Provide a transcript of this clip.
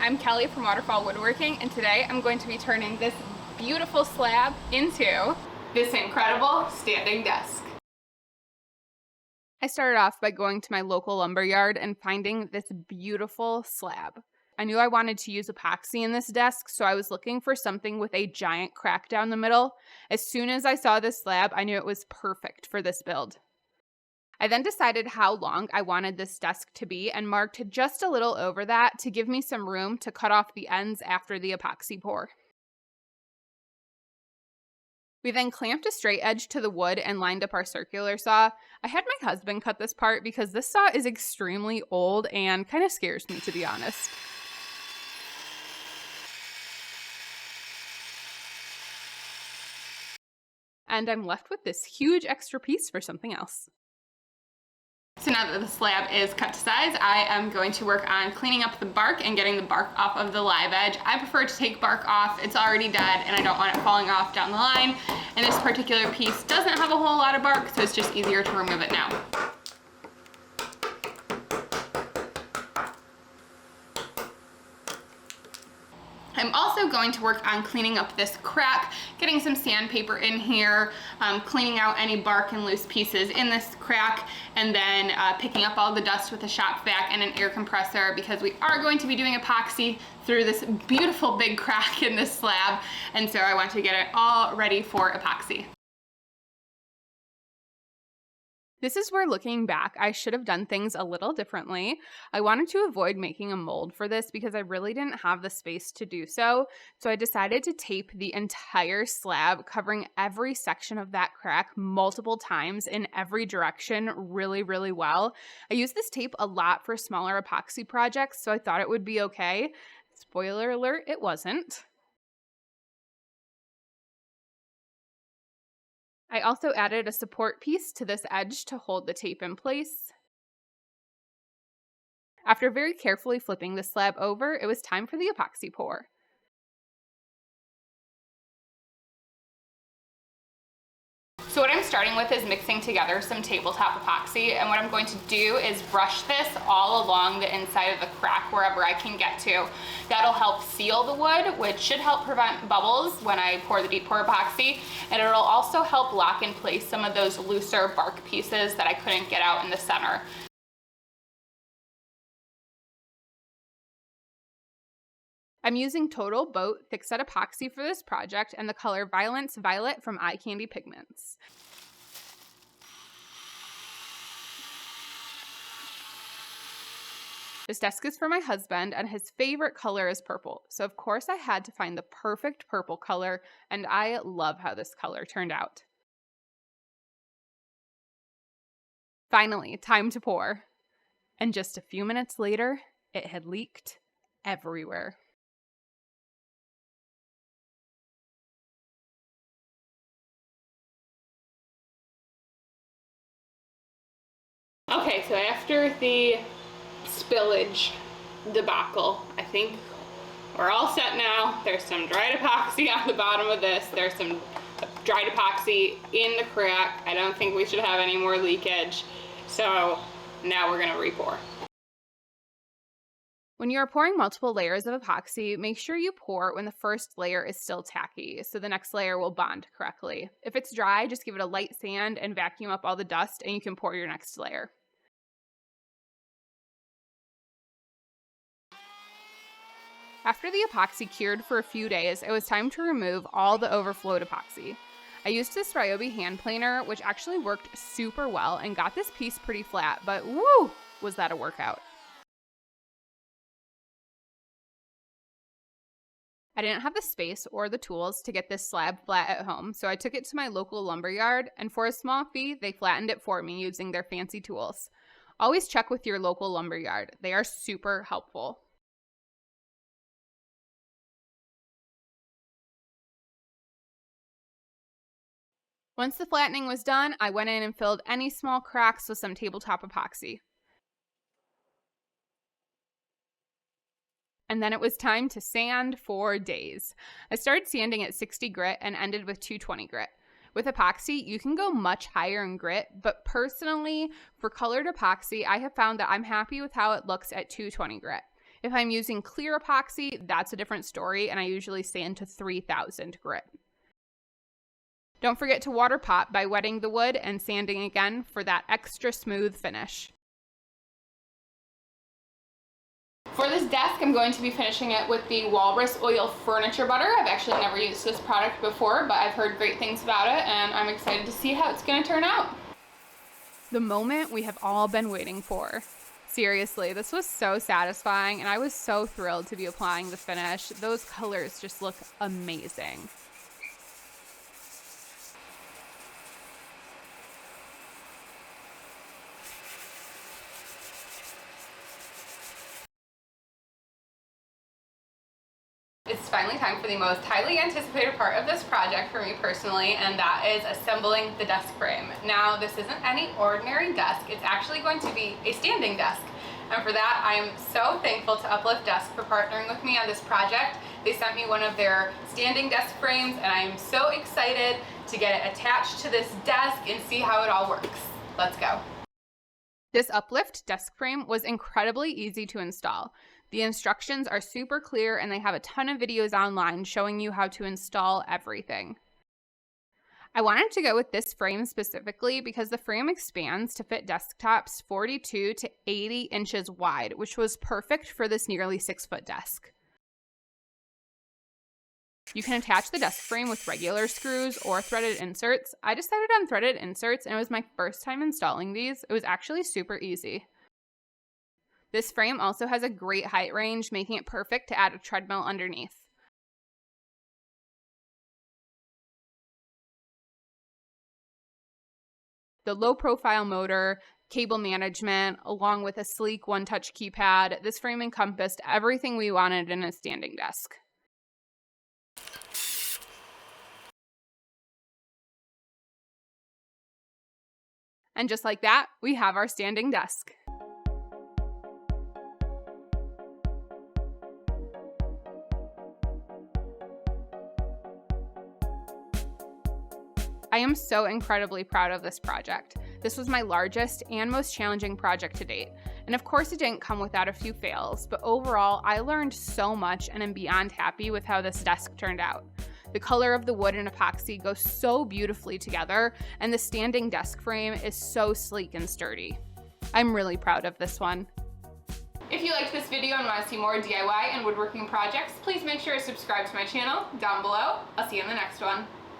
I'm Kelly from Waterfall Woodworking, and today I'm going to be turning this beautiful slab into this incredible standing desk. I started off by going to my local lumber yard and finding this beautiful slab. I knew I wanted to use epoxy in this desk, so I was looking for something with a giant crack down the middle. As soon as I saw this slab, I knew it was perfect for this build. I then decided how long I wanted this desk to be and marked just a little over that to give me some room to cut off the ends after the epoxy pour. We then clamped a straight edge to the wood and lined up our circular saw. I had my husband cut this part because this saw is extremely old and kind of scares me, to be honest. And I'm left with this huge extra piece for something else. So now that the slab is cut to size, I am going to work on cleaning up the bark and getting the bark off of the live edge. I prefer to take bark off. It's already dead and I don't want it falling off down the line. And this particular piece doesn't have a whole lot of bark, so it's just easier to remove it now. I'm also going to work on cleaning up this crack, getting some sandpaper in here, cleaning out any bark and loose pieces in this crack, and then picking up all the dust with a shop vac and an air compressor because we are going to be doing epoxy through this beautiful big crack in this slab, and so I want to get it all ready for epoxy. This is where, looking back, I should have done things a little differently. I wanted to avoid making a mold for this because I really didn't have the space to do so. So I decided to tape the entire slab, covering every section of that crack multiple times in every direction really, really well. I use this tape a lot for smaller epoxy projects, so I thought it would be okay. Spoiler alert, it wasn't. I also added a support piece to this edge to hold the tape in place. After very carefully flipping the slab over, it was time for the epoxy pour. So what I'm starting with is mixing together some tabletop epoxy, and what I'm going to do is brush this all along the inside of the crack wherever I can get to. That'll help seal the wood, which should help prevent bubbles when I pour the deep pour epoxy, and it'll also help lock in place some of those looser bark pieces that I couldn't get out in the center. I'm using Total Boat Thickset Epoxy for this project and the color Violence Violet from Eye Candy Pigments. This desk is for my husband and his favorite color is purple, so of course I had to find the perfect purple color, and I love how this color turned out. Finally, time to pour. And just a few minutes later, it had leaked everywhere. Okay, so after the spillage debacle, I think we're all set now. There's some dried epoxy on the bottom of this. There's some dried epoxy in the crack. I don't think we should have any more leakage. So now we're gonna re-pour. When you are pouring multiple layers of epoxy, make sure you pour when the first layer is still tacky, so the next layer will bond correctly. If it's dry, just give it a light sand and vacuum up all the dust, and you can pour your next layer. After the epoxy cured for a few days, it was time to remove all the overflowed epoxy. I used this Ryobi hand planer, which actually worked super well and got this piece pretty flat, but woo, was that a workout. I didn't have the space or the tools to get this slab flat at home, so I took it to my local lumber yard, and for a small fee, they flattened it for me using their fancy tools. Always check with your local lumber yard. They are super helpful. Once the flattening was done, I went in and filled any small cracks with some tabletop epoxy. And then it was time to sand for days. I started sanding at 60 grit and ended with 220 grit. With epoxy, you can go much higher in grit, but personally, for colored epoxy, I have found that I'm happy with how it looks at 220 grit. If I'm using clear epoxy, that's a different story, and I usually sand to 3000 grit. Don't forget to water pot by wetting the wood and sanding again for that extra smooth finish. For this desk, I'm going to be finishing it with the Walrus Oil Furniture Butter. I've actually never used this product before, but I've heard great things about it, and I'm excited to see how it's going to turn out. The moment we have all been waiting for. Seriously, this was so satisfying, and I was so thrilled to be applying the finish. Those colors just look amazing. It's finally time for the most highly anticipated part of this project for me personally, and that is assembling the desk frame. Now, this isn't any ordinary desk. It's actually going to be a standing desk. And for that, I am so thankful to Uplift Desk for partnering with me on this project. They sent me one of their standing desk frames, and I am so excited to get it attached to this desk and see how it all works. Let's go. This Uplift desk frame was incredibly easy to install. The instructions are super clear, and they have a ton of videos online showing you how to install everything. I wanted to go with this frame specifically because the frame expands to fit desktops 42 to 80 inches wide, which was perfect for this nearly 6-foot desk. You can attach the desk frame with regular screws or threaded inserts. I decided on threaded inserts, and it was my first time installing these. It was actually super easy. This frame also has a great height range, making it perfect to add a treadmill underneath. The low-profile motor, cable management, along with a sleek one-touch keypad, this frame encompassed everything we wanted in a standing desk. And just like that, we have our standing desk. I am so incredibly proud of this project. This was my largest and most challenging project to date. And of course it didn't come without a few fails, but overall I learned so much and am beyond happy with how this desk turned out. The color of the wood and epoxy go so beautifully together, and the standing desk frame is so sleek and sturdy. I'm really proud of this one. If you liked this video and want to see more DIY and woodworking projects, please make sure to subscribe to my channel down below. I'll see you in the next one.